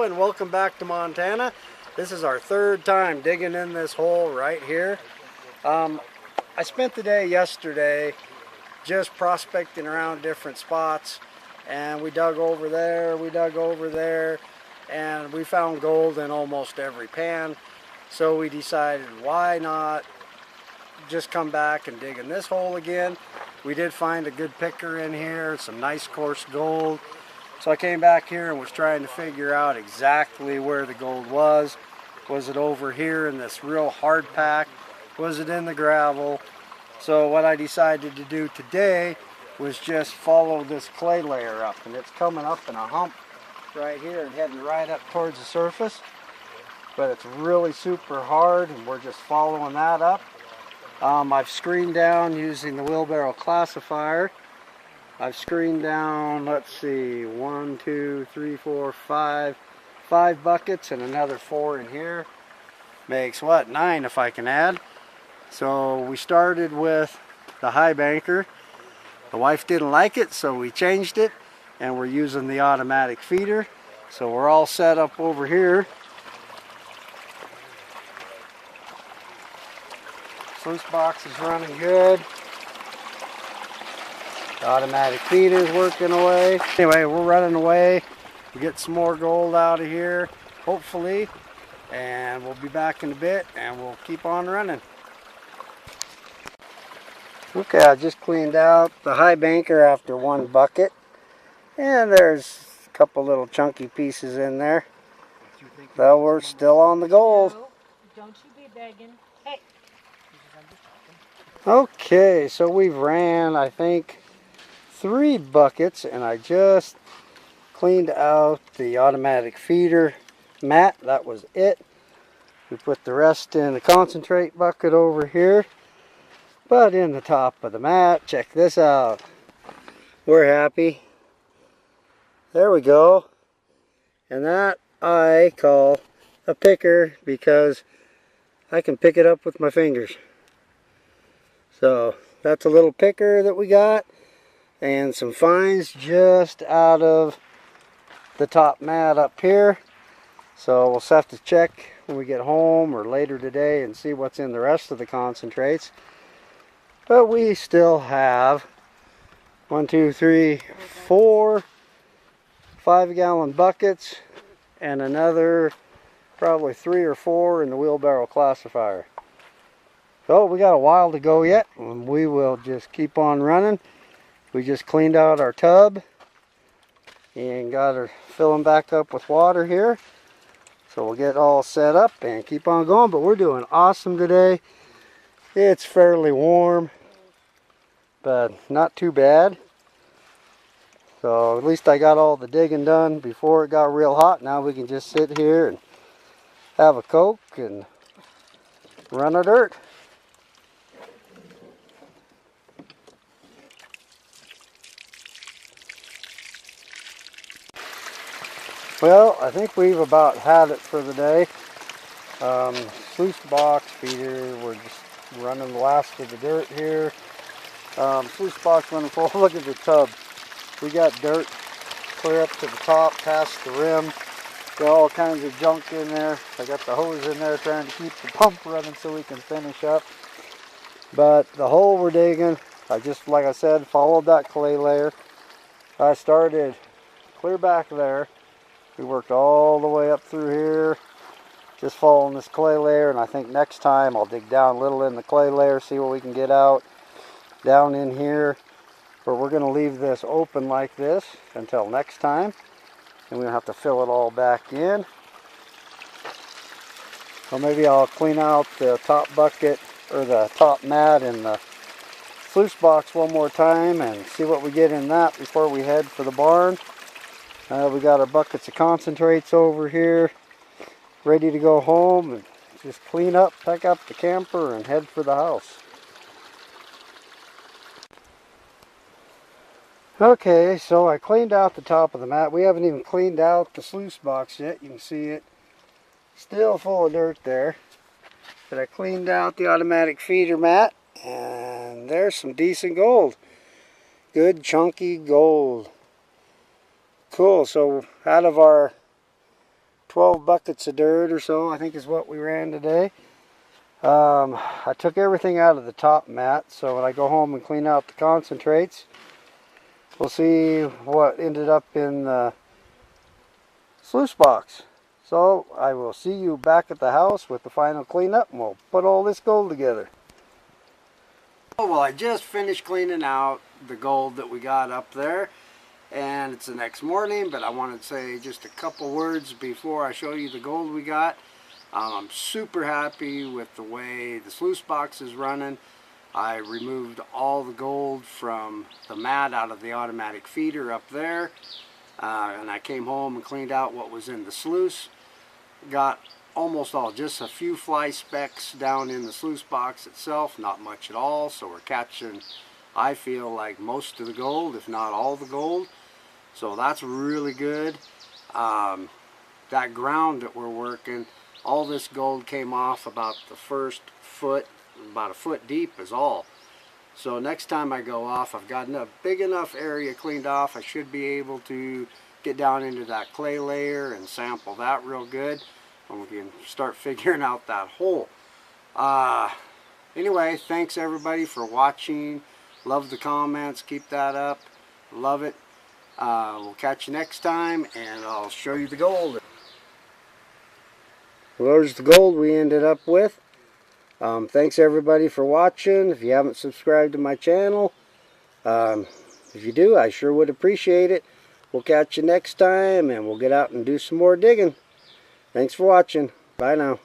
Hello and welcome back to Montana. This is our third time digging in this hole right here. I spent the day yesterday just prospecting around different spots, and we dug over there, and we found gold in almost every pan. So we decided, why not just come back and dig in this hole again. We did find a good picker in here, some nice coarse gold. So I came back here and was trying to figure out exactly where the gold was. Was it over here in this real hard pack? Was it in the gravel? So what I decided to do today was just follow this clay layer up, and it's coming up in a hump right here and heading right up towards the surface. But it's really super hard, and we're just following that up. I've screened down using the wheelbarrow classifier. I've screened down, let's see, 1, 2, 3, 4, 5 buckets and another 4 in here. Makes what, 9 if I can add. So we started with the high banker. The wife didn't like it, so we changed it, and we're using the automatic feeder. So we're all set up over here. Sluice box is running good. The automatic feeder is working away. Anyway, we're running away. We get some more gold out of here, hopefully, and we'll be back in a bit, and we'll keep on running. Okay, I just cleaned out the high banker after 1 bucket, and there's a couple little chunky pieces in there. So we're still on the gold. No, don't you be begging. Hey. Okay, so we've ran, I think, 3 buckets, and I just cleaned out the automatic feeder mat. That was it. We put the rest in the concentrate bucket over here. But in the top of the mat, check this out. We're happy. There we go. And that I call a picker, because I can pick it up with my fingers. So that's a little picker that we got, and some fines just out of the top mat up here. So we'll have to check when we get home or later today and see what's in the rest of the concentrates. But we still have 1, 2, 3, 4 5-gallon buckets and another probably 3 or 4 in the wheelbarrow classifier. So we got a while to go yet, and we will just keep on running. We just cleaned out our tub and got her filling back up with water here. So we'll get all set up and keep on going, but we're doing awesome today. It's fairly warm, but not too bad. So at least I got all the digging done before it got real hot. Now we can just sit here and have a Coke and run our dirt. Well, I think we've about had it for the day. Sluice box feeder, we're just running the last of the dirt here. Sluice box running full. Look at the tub. We got dirt clear up to the top, past the rim. Got all kinds of junk in there. I got the hose in there trying to keep the pump running so we can finish up. But the hole we're digging, I just, like I said, followed that clay layer. I started clear back there. We worked all the way up through here, just following this clay layer, and I think next time I'll dig down a little in the clay layer, see what we can get out down in here. But we're going to leave this open like this until next time, and we'll have to fill it all back in. So maybe I'll clean out the top bucket, or the top mat in the sluice box one more time and see what we get in that before we head for the barn. We got our buckets of concentrates over here, ready to go home and just clean up, pack up the camper, and head for the house. Okay, so I cleaned out the top of the mat. We haven't even cleaned out the sluice box yet. You can see it still full of dirt there. But I cleaned out the automatic feeder mat, and there's some decent gold. Good chunky gold. Cool, so out of our 12 buckets of dirt or so, I think is what we ran today. I took everything out of the top mat, so when I go home and clean out the concentrates, we'll see what ended up in the sluice box. So I will see you back at the house with the final cleanup, and we'll put all this gold together. Oh, well, I just finished cleaning out the gold that we got up there, and it's the next morning, but I wanted to say just a couple words before I show you the gold we got. I'm super happy with the way the sluice box is running. I removed all the gold from the mat out of the automatic feeder up there, and I came home and cleaned out what was in the sluice. Got almost all, just a few fly specks down in the sluice box itself, not much at all, so we're catching, I feel like, most of the gold, if not all the gold. So that's really good. That ground that we're working, all this gold came off about the first foot, about a foot deep is all. So next time I go off, I've got a big enough area cleaned off, I should be able to get down into that clay layer and sample that real good, and we can start figuring out that hole. Anyway, thanks everybody for watching. Love the comments, keep that up, love it. We'll catch you next time, and I'll show you the gold. Well, there's the gold we ended up with. Thanks everybody for watching. If you haven't subscribed to my channel, if you do, I sure would appreciate it. We'll catch you next time, and we'll get out and do some more digging. Thanks for watching. Bye now.